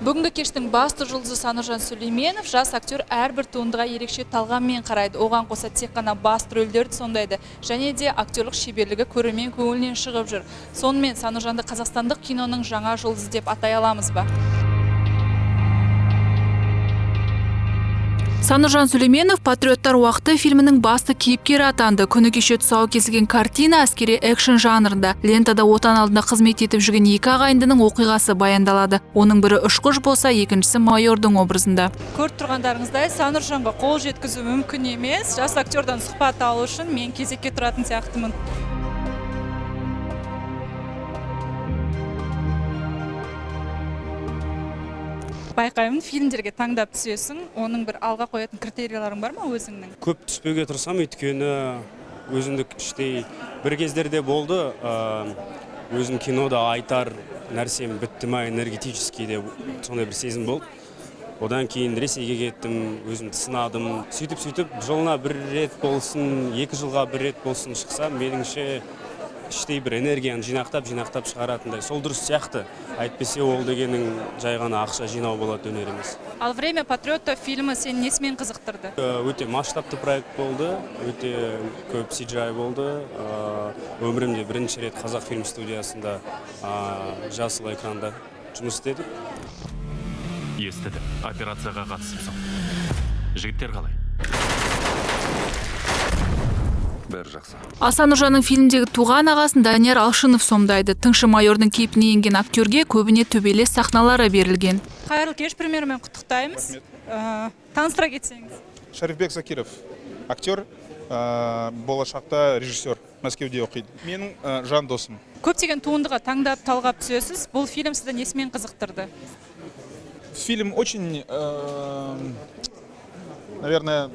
Бүгінгі кештің басты жұлдызы Сануржан Сүлейменов, жас актер әрбір туындыға ерекше талғаммен қарайды. Оған қоса тек қана басты рөлдерді сомдайды. Және де актерлік шеберлігі көрермен көңілінен шығып жүр. Сонымен Сануржанды қазақстандық киноның жаңа жұлдызы деп атай аламыз ба? Сануржан Сүлейменов «Патриоттар уақыты» фильмінің басты кейіпкері атанды. Күні кеше тұсауы кесілген картина әскери экшн жанрында. Лентада отан алдында қызмет етіп жүрген екі ағайындының оқиғасы баяндалады. Оның бірі ұшқыш болса, екіншісі майордың образында. Көріп тұрғандарыңыздай, Сануржанға қол жеткізу мүмкін емес. Жас актердан сұхбат алу үшін мен кезекке тұратын сияқтымын. Байқаймын, фильмдерге таңдап түсесің, оның бір алға қоятын критерияларың бар ма өзіңнің? Көп түспеуге тырысам, өйткені өзімдік іштей бір кездерде болды, өзім кинода айтар нәрсем бітті ма, энергетический де сондай бір сезім болды. Одан кейін Ресейге кеттім, өзімді сынадым. Сөйтіп жылына бір рет болсын, 2 жылға бір рет болсын шықсам, меніңше іштей бір энергияны жинақтап шығаратындай. Сол дұрыс сияқты. Әйтпесе ол дегенің жай ғана ақша жинау болады өнер емес. Ал «Время патриота» фильмі сені несімен қызықтырды? Өте масштабты проект болды, өте көп CGI болды. Өмірімде бірінші рет қазақ фильм студиясында жасыл экранда жұмыс істедік. Естіді, операцияға қатысыпсың. Жігіттер қалай? Бәрі жақсы. Сануржанның фильмдегі туған ағасын Данияр Алшынов сомдайды. Тыңшы майордың кейпіне енген актерге көбіне төбелес сахналары берілген. Қайырлы кеш, премьерамен құттықтаймыз. Таныстыра кетсеңіз. Шарифбек Закиров, актер, болашақта режиссер, Мәскеуде оқиды. Менің жан досым. Көптеген туындыға таңдап талғап түсесіз. Бұл фильм сізді несімен қызықтырды? Фильм очень, наверное,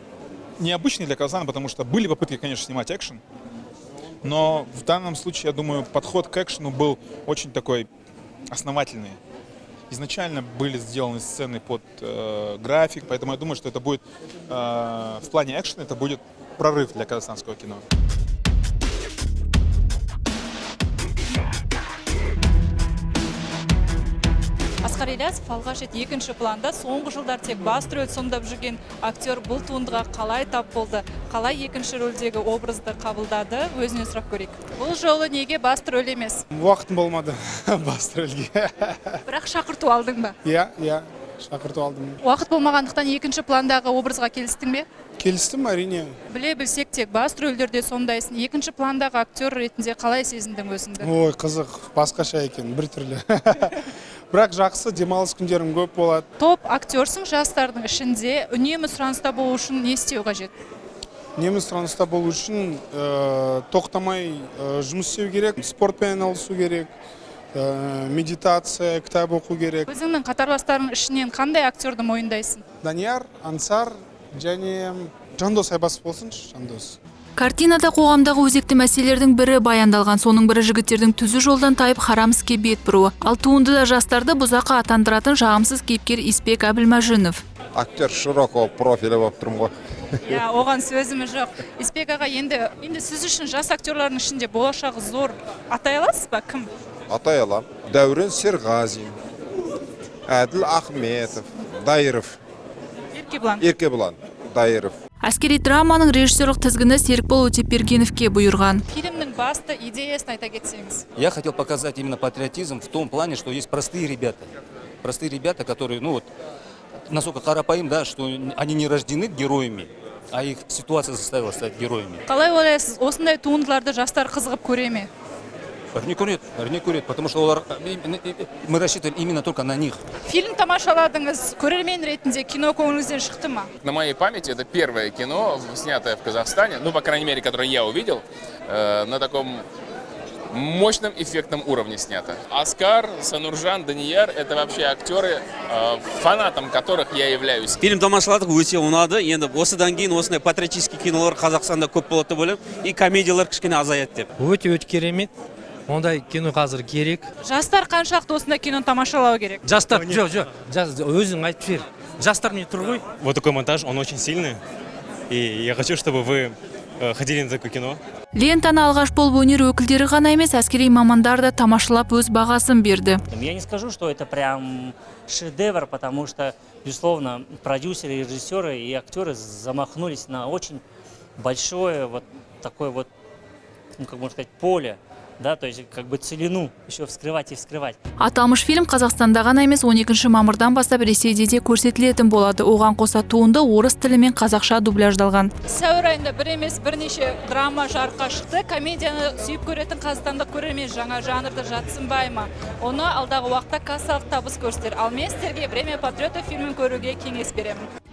необычный для Казани, потому что были попытки, конечно, снимать экшен, но в данном случае, я думаю, подход к экшену был очень такой основательный. Изначально были сделаны сцены под график, поэтому я думаю, что это будет, в плане экшена, это будет прорыв для казахстанского кино. Асқар Ильясов алғаш рет екінші планда соңғы жылдар тек басты рөл сомдап жүрген актер бұл туындыға қалай тап болды, қалай екінші рөлдегі образды қабылдады, өзінен сұрап көрейік. Бұл жолы неге басты рөл емес? Уақытым болмады басты рөлге. Бірақ шақырту алдың ба? Иә, шақырту алдым. Уақыт болмағандықтан екінші пландағы образға келістің бе? Келістім, әрине. Біле білсек тек басты рөлдерде сомдайсың. Екінші пландағы актер ретінде қалай сезіндің өзіңді? Ой, қызық, басқаша екен, бір түрлі. Бірақ жақсы, демалыс күндерім көп болады. Топ актерсің, жастардың ішінде үнемі сұраныста болу үшін не істеу қажет? Үнемі сұраныста болу үшін тоқтамай жұмыс істеу керек, спортпен айналысу керек, медитация, кітап оқу керек. Өзіңнің қатарластарың ішінен қандай актерді мойындайсың? Данияр, Ансар және Жандос Айбасов болсыншы, Жандос. Картинада қоғамдағы өзекті мәселелердің бірі баяндалған. Соның бірі жігіттердің түзу жолдан тайып харам іске бет бұруы. Ал туындыда жастарды бұзақы атандыратын жағымсыз кейіпкер Испек Әбілмәжінов. Актер широкого профиля болып тұрмын ғой. Я, оған сөзіміз жоқ. Испек аға, енді сіз үшін жас актерлардың ішінде болашағы зор атай аласыз ба? Кім? Атай алам. Дәурен Серғазин, Әділ Ахметов, Дайыров. Еркебұлан, Дайыров. Әскери драманың режиссерлік тізгіні Серікбол Өтепбергеновке бұйырған. Фильмнің басты идеясын айта кетсеңіз. Я хотел показать именно патриотизм в том плане, что есть простые ребята. Простые ребята, которые, насколько қарапайым, да, что они не рождены героями, а их ситуация заставила стать героями. Қалай ойлайсыз, осындай туындыларды жастар қызығып көре ме? Не курят, потому что мы рассчитываем именно только на них. Фильм тамашаладыңыз, көрермен ретінде кино көңіліңізден шықты ма? На моей памяти это первое кино, снятое в Казахстане, по крайней мере, которое я увидел, на таком мощном эффектном уровне снято. Оскар, Сануржан, Данияр — это вообще актеры, фанатом которых я являюсь. Фильм тамашаладық, өте ұнады. Енді осыдан кейін осындай патриотический кинолар Қазақстанда көп болады деп ойлаймын, и комедиялар кішкене азаяды деп. Өте керемет. Ондай кино қазір керек. Жастар қаншақты осындай киноны тамашалау керек? Жастар, жоқ, өзің айтып жер. Жастар не тұр ғой. Вот такой монтаж, он очень сильный. И я хочу, чтобы вы ходили на такое кино. Лентаны алғаш болып өнер өкілдері ғана емес, әскери мамандар да тамашалап өз бағасын берді. Я не скажу, что это прям шедевр, потому что, безусловно, продюсеры, режиссеры и актеры замахнулись на очень большое вот такое вот, ну, как можно сказать, поле. Да, то есть как бы целину еще вскрывать и вскрывать. Аталмыш фильм Қазақстанда ғана емес 12 мамырдан бастап Ресейде де көрсетілетін болады. Оған қоса туынды орыс тілі мен қазақша дубляждалған. Сәуір айында бір емес бірнеше драма жарыққа шықты. Комедияны сүйіп көретін қазақстандық көрермен жаңа жанрды жатсынбай ма? Оны алдағы уақытта кассалық табыс көрсетер. Ал мен сіздерге «Время патриотов» фильмін көруге кеңес беремін.